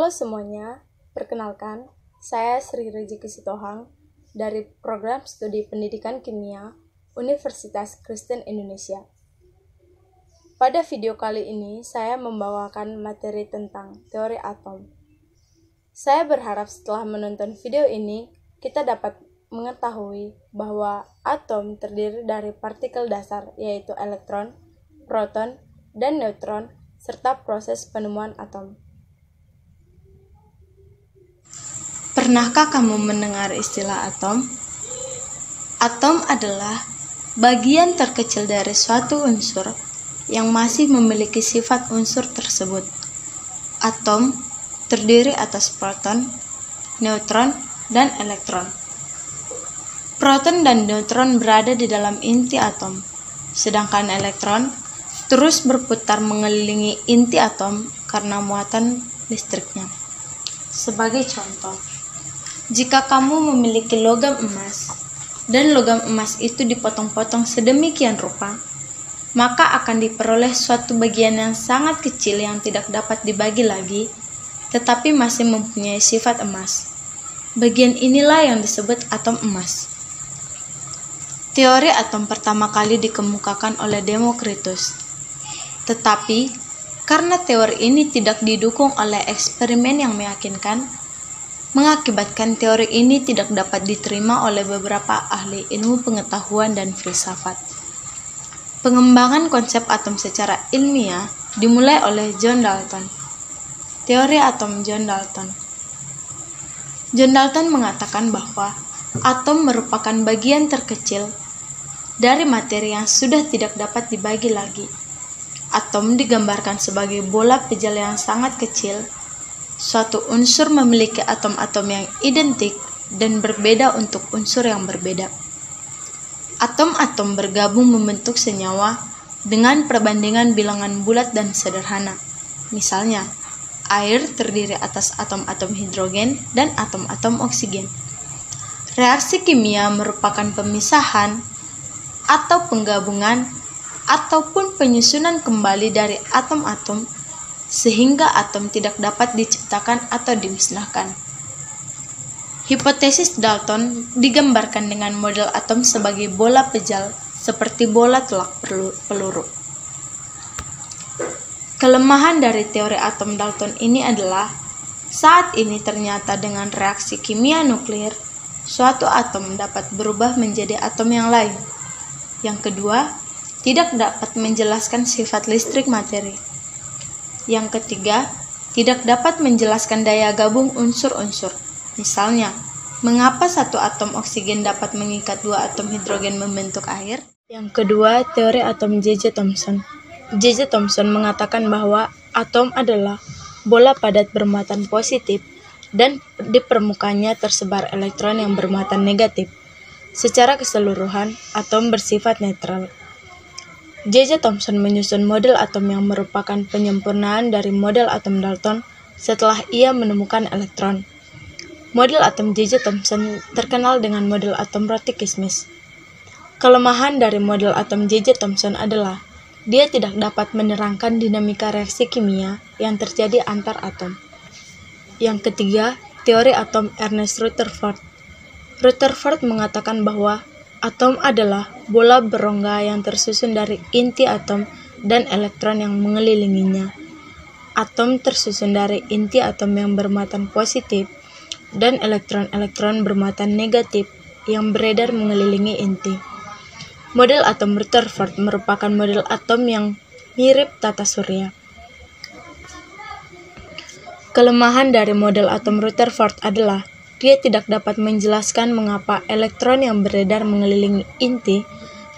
Halo semuanya, perkenalkan, saya Sri Rezeki Sitohang dari Program Studi Pendidikan Kimia Universitas Kristen Indonesia. Pada video kali ini, saya membawakan materi tentang teori atom. Saya berharap setelah menonton video ini, kita dapat mengetahui bahwa atom terdiri dari partikel dasar, yaitu elektron, proton, dan neutron, serta proses penemuan atom. Pernahkah kamu mendengar istilah atom? Atom adalah bagian terkecil dari suatu unsur yang masih memiliki sifat unsur tersebut. Atom terdiri atas proton, neutron, dan elektron. Proton dan neutron berada di dalam inti atom, sedangkan elektron terus berputar mengelilingi inti atom karena muatan listriknya. Sebagai contoh, jika kamu memiliki logam emas, dan logam emas itu dipotong-potong sedemikian rupa, maka akan diperoleh suatu bagian yang sangat kecil yang tidak dapat dibagi lagi, tetapi masih mempunyai sifat emas. Bagian inilah yang disebut atom emas. Teori atom pertama kali dikemukakan oleh Demokritus. Tetapi, karena teori ini tidak didukung oleh eksperimen yang meyakinkan, mengakibatkan teori ini tidak dapat diterima oleh beberapa ahli ilmu pengetahuan dan filsafat. Pengembangan konsep atom secara ilmiah dimulai oleh John Dalton. Teori atom John Dalton. John Dalton mengatakan bahwa atom merupakan bagian terkecil dari materi yang sudah tidak dapat dibagi lagi. Atom digambarkan sebagai bola pejal yang sangat kecil. Suatu unsur memiliki atom-atom yang identik dan berbeda untuk unsur yang berbeda. Atom-atom bergabung membentuk senyawa dengan perbandingan bilangan bulat dan sederhana. Misalnya, air terdiri atas atom-atom hidrogen dan atom-atom oksigen. Reaksi kimia merupakan pemisahan atau penggabungan ataupun penyusunan kembali dari atom-atom sehingga atom tidak dapat diciptakan atau dimusnahkan. Hipotesis Dalton digambarkan dengan model atom sebagai bola pejal seperti bola telak peluru. Kelemahan dari teori atom Dalton ini adalah saat ini ternyata dengan reaksi kimia nuklir, suatu atom dapat berubah menjadi atom yang lain. Yang kedua, tidak dapat menjelaskan sifat listrik materi. Yang ketiga, tidak dapat menjelaskan daya gabung unsur-unsur. Misalnya, mengapa satu atom oksigen dapat mengikat dua atom hidrogen membentuk air? Yang kedua, teori atom J.J. Thomson. J.J. Thomson mengatakan bahwa atom adalah bola padat bermuatan positif dan di permukaannya tersebar elektron yang bermuatan negatif. Secara keseluruhan, atom bersifat netral. J.J. Thomson menyusun model atom yang merupakan penyempurnaan dari model atom Dalton setelah ia menemukan elektron. Model atom J.J. Thomson terkenal dengan model atom roti kismis. Kelemahan dari model atom J.J. Thomson adalah dia tidak dapat menerangkan dinamika reaksi kimia yang terjadi antar atom. Yang ketiga, teori atom Ernest Rutherford. Rutherford mengatakan bahwa atom adalah bola berongga yang tersusun dari inti atom dan elektron yang mengelilinginya. Atom tersusun dari inti atom yang bermuatan positif dan elektron-elektron bermuatan negatif yang beredar mengelilingi inti. Model atom Rutherford merupakan model atom yang mirip tata surya. Kelemahan dari model atom Rutherford adalah dia tidak dapat menjelaskan mengapa elektron yang beredar mengelilingi inti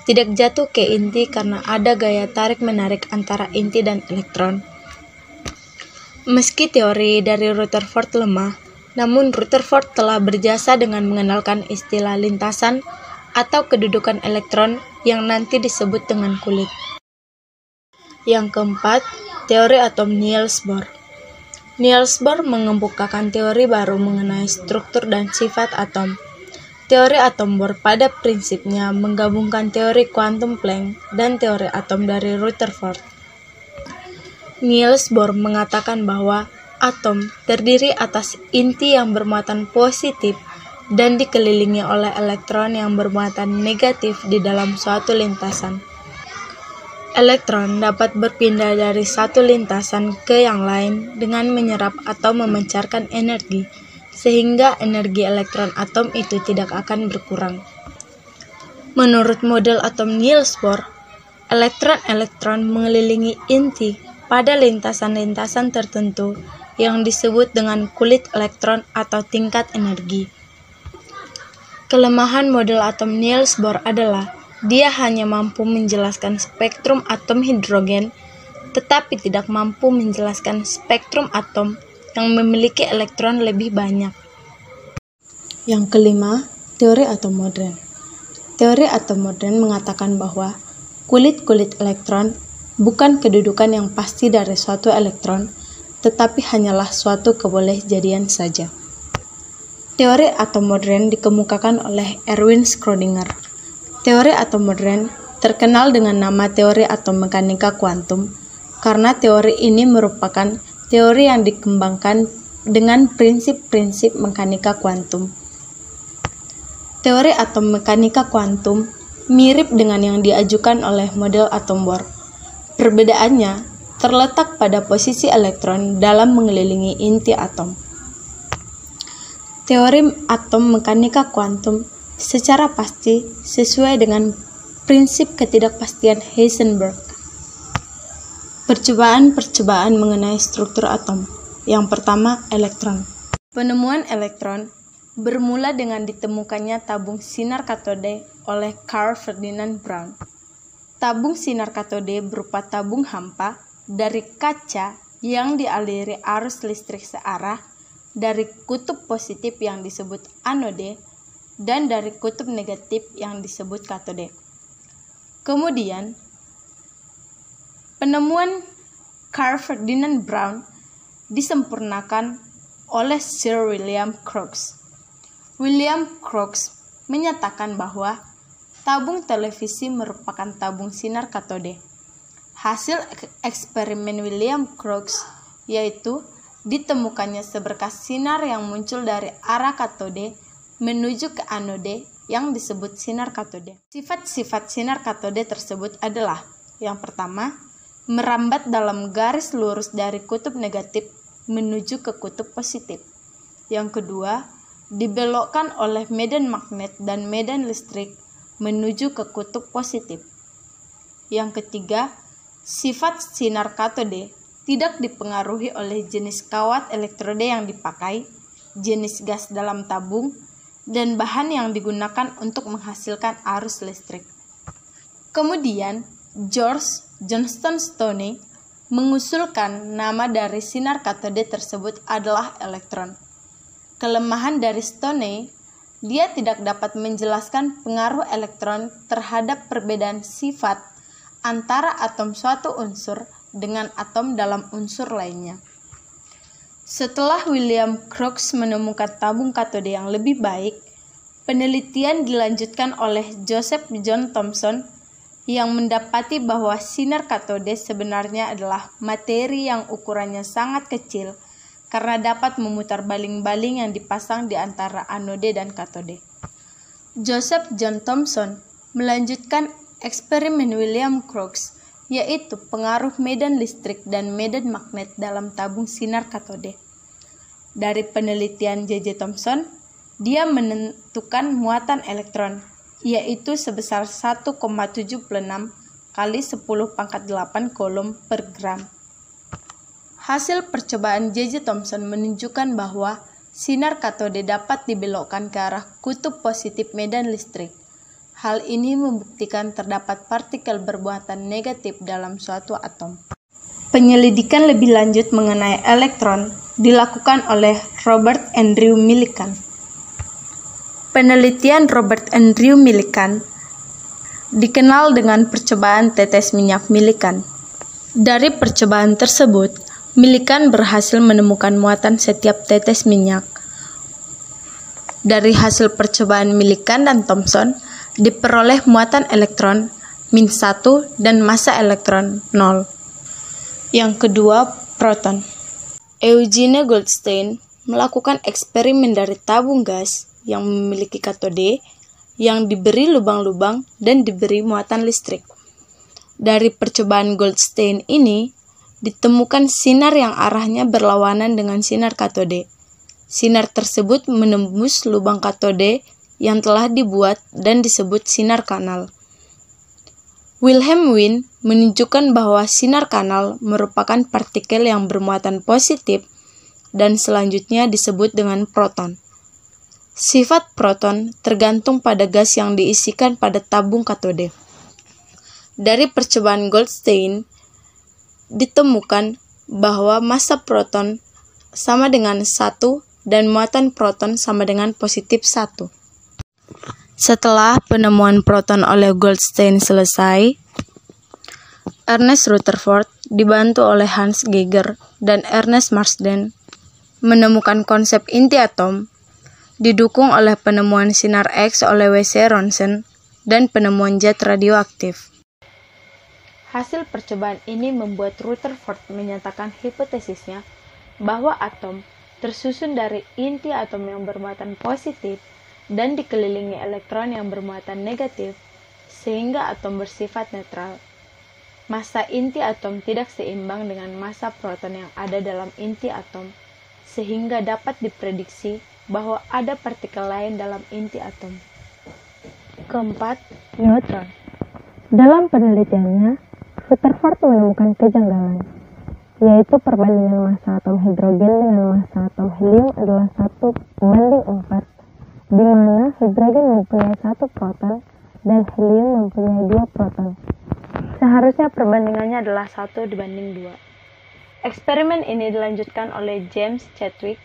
tidak jatuh ke inti karena ada gaya tarik-menarik antara inti dan elektron. Meski teori dari Rutherford lemah, namun Rutherford telah berjasa dengan mengenalkan istilah lintasan atau kedudukan elektron yang nanti disebut dengan kulit. Yang keempat, teori atom Niels Bohr. Niels Bohr mengemukakan teori baru mengenai struktur dan sifat atom. Teori atom Bohr pada prinsipnya menggabungkan teori kuantum Planck dan teori atom dari Rutherford. Niels Bohr mengatakan bahwa Atom terdiri atas inti yang bermuatan positif dan dikelilingi oleh elektron yang bermuatan negatif di dalam suatu lintasan. Elektron dapat berpindah dari satu lintasan ke yang lain dengan menyerap atau memancarkan energi, sehingga energi elektron atom itu tidak akan berkurang. Menurut model atom Niels Bohr, elektron-elektron mengelilingi inti pada lintasan-lintasan tertentu yang disebut dengan kulit elektron atau tingkat energi. Kelemahan model atom Niels Bohr adalah dia hanya mampu menjelaskan spektrum atom hidrogen, tetapi tidak mampu menjelaskan spektrum atom yang memiliki elektron lebih banyak. Yang kelima, teori atom modern. Teori atom modern mengatakan bahwa kulit-kulit elektron bukan kedudukan yang pasti dari suatu elektron, tetapi hanyalah suatu kebolehjadian saja. Teori atom modern dikemukakan oleh Erwin Schrödinger. Teori atom modern terkenal dengan nama teori atom mekanika kuantum karena teori ini merupakan teori yang dikembangkan dengan prinsip-prinsip mekanika kuantum. Teori atom mekanika kuantum mirip dengan yang diajukan oleh model atom Bohr. Perbedaannya terletak pada posisi elektron dalam mengelilingi inti atom. Teori atom mekanika kuantum secara pasti sesuai dengan prinsip ketidakpastian Heisenberg. Percobaan-percobaan mengenai struktur atom. Yang pertama, elektron. Penemuan elektron bermula dengan ditemukannya tabung sinar katode oleh Carl Ferdinand Braun. Tabung sinar katode berupa tabung hampa dari kaca yang dialiri arus listrik searah dari kutub positif yang disebut anode dan dari kutub negatif yang disebut katode. Kemudian, penemuan Carl Ferdinand Braun disempurnakan oleh Sir William Crookes. William Crookes menyatakan bahwa tabung televisi merupakan tabung sinar katode. Hasil eksperimen William Crookes yaitu ditemukannya seberkas sinar yang muncul dari arah katode menuju ke anode yang disebut sinar katode. Sifat-sifat sinar katode tersebut adalah: yang pertama, merambat dalam garis lurus dari kutub negatif menuju ke kutub positif. Yang kedua, dibelokkan oleh medan magnet dan medan listrik menuju ke kutub positif. Yang ketiga, sifat sinar katode tidak dipengaruhi oleh jenis kawat elektrode yang dipakai, jenis gas dalam tabung, dan bahan yang digunakan untuk menghasilkan arus listrik. Kemudian, George Johnston Stoney mengusulkan nama dari sinar katode tersebut adalah elektron. Kelemahan dari Stoney, dia tidak dapat menjelaskan pengaruh elektron terhadap perbedaan sifat antara atom suatu unsur dengan atom dalam unsur lainnya. Setelah William Crookes menemukan tabung katode yang lebih baik, penelitian dilanjutkan oleh Joseph John Thomson yang mendapati bahwa sinar katode sebenarnya adalah materi yang ukurannya sangat kecil karena dapat memutar baling-baling yang dipasang di antara anode dan katode. Joseph John Thomson melanjutkan eksperimen William Crookes, yaitu pengaruh medan listrik dan medan magnet dalam tabung sinar katode. Dari penelitian J.J. Thomson, dia menentukan muatan elektron, yaitu sebesar 1,76 kali 10⁸ coulomb per gram. Hasil percobaan J.J. Thomson menunjukkan bahwa sinar katode dapat dibelokkan ke arah kutub positif medan listrik. Hal ini membuktikan terdapat partikel bermuatan negatif dalam suatu atom. Penyelidikan lebih lanjut mengenai elektron dilakukan oleh Robert Andrew Millikan. Penelitian Robert Andrew Millikan dikenal dengan percobaan tetes minyak Millikan. Dari percobaan tersebut, Millikan berhasil menemukan muatan setiap tetes minyak. Dari hasil percobaan Millikan dan Thomson, diperoleh muatan elektron -1 dan massa elektron 0. Yang kedua, proton. Eugene Goldstein melakukan eksperimen dari tabung gas yang memiliki katode yang diberi lubang-lubang dan diberi muatan listrik. Dari percobaan Goldstein ini, ditemukan sinar yang arahnya berlawanan dengan sinar katode. Sinar tersebut menembus lubang katode yang telah dibuat dan disebut sinar kanal. Wilhelm Wien menunjukkan bahwa sinar kanal merupakan partikel yang bermuatan positif dan selanjutnya disebut dengan proton. Sifat proton tergantung pada gas yang diisikan pada tabung katode. Dari percobaan Goldstein, ditemukan bahwa massa proton sama dengan 1 dan muatan proton sama dengan positif 1. Setelah penemuan proton oleh Goldstein selesai, Ernest Rutherford dibantu oleh Hans Geiger dan Ernest Marsden menemukan konsep inti atom, didukung oleh penemuan sinar X oleh W.C. Ronsen dan penemuan zat radioaktif. Hasil percobaan ini membuat Rutherford menyatakan hipotesisnya bahwa atom tersusun dari inti atom yang bermuatan positif dan dikelilingi elektron yang bermuatan negatif, sehingga atom bersifat netral. Massa inti atom tidak seimbang dengan massa proton yang ada dalam inti atom, sehingga dapat diprediksi bahwa ada partikel lain dalam inti atom. Keempat, neutron. Dalam penelitiannya, Rutherford menemukan kejanggalan, yaitu perbandingan massa atom hidrogen dengan massa atom helium adalah 1:4, di mana hidrogen mempunyai 1 proton dan helium mempunyai 2 proton. Seharusnya perbandingannya adalah 1:2. Eksperimen ini dilanjutkan oleh James Chadwick.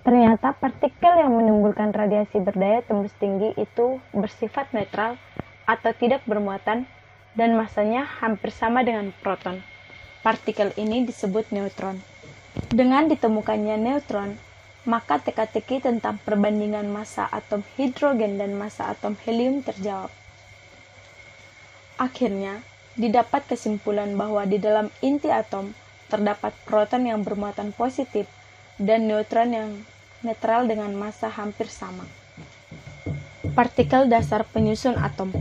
Ternyata partikel yang menimbulkan radiasi berdaya tembus tinggi itu bersifat netral atau tidak bermuatan dan massanya hampir sama dengan proton. Partikel ini disebut neutron. Dengan ditemukannya neutron, maka teka-teki tentang perbandingan massa atom hidrogen dan massa atom helium terjawab. Akhirnya, didapat kesimpulan bahwa di dalam inti atom terdapat proton yang bermuatan positif dan neutron yang netral dengan massa hampir sama. Partikel dasar penyusun atom.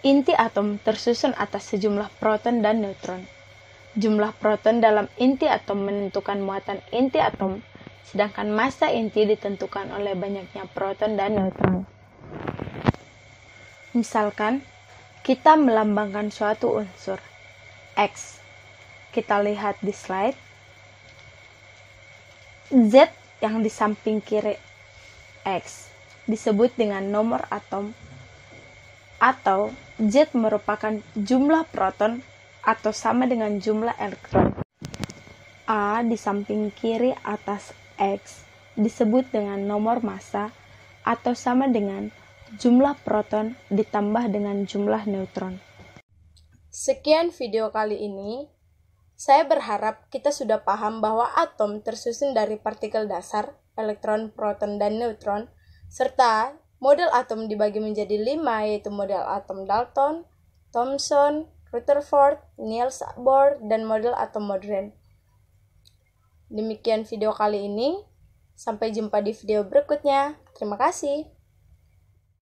Inti atom tersusun atas sejumlah proton dan neutron. Jumlah proton dalam inti atom menentukan muatan inti atom, sedangkan massa inti ditentukan oleh banyaknya proton dan neutron. Misalkan, kita melambangkan suatu unsur, X. Kita lihat di slide. Z yang di samping kiri X disebut dengan nomor atom, atau Z merupakan jumlah proton atau sama dengan jumlah elektron. A di samping kiri atas X disebut dengan nomor massa atau sama dengan jumlah proton ditambah dengan jumlah neutron. Sekian video kali ini. Saya berharap kita sudah paham bahwa atom tersusun dari partikel dasar, elektron, proton, dan neutron, serta model atom dibagi menjadi 5, yaitu model atom Dalton, Thomson, Rutherford, Niels Bohr, dan model atom modern. Demikian video kali ini. Sampai jumpa di video berikutnya. Terima kasih.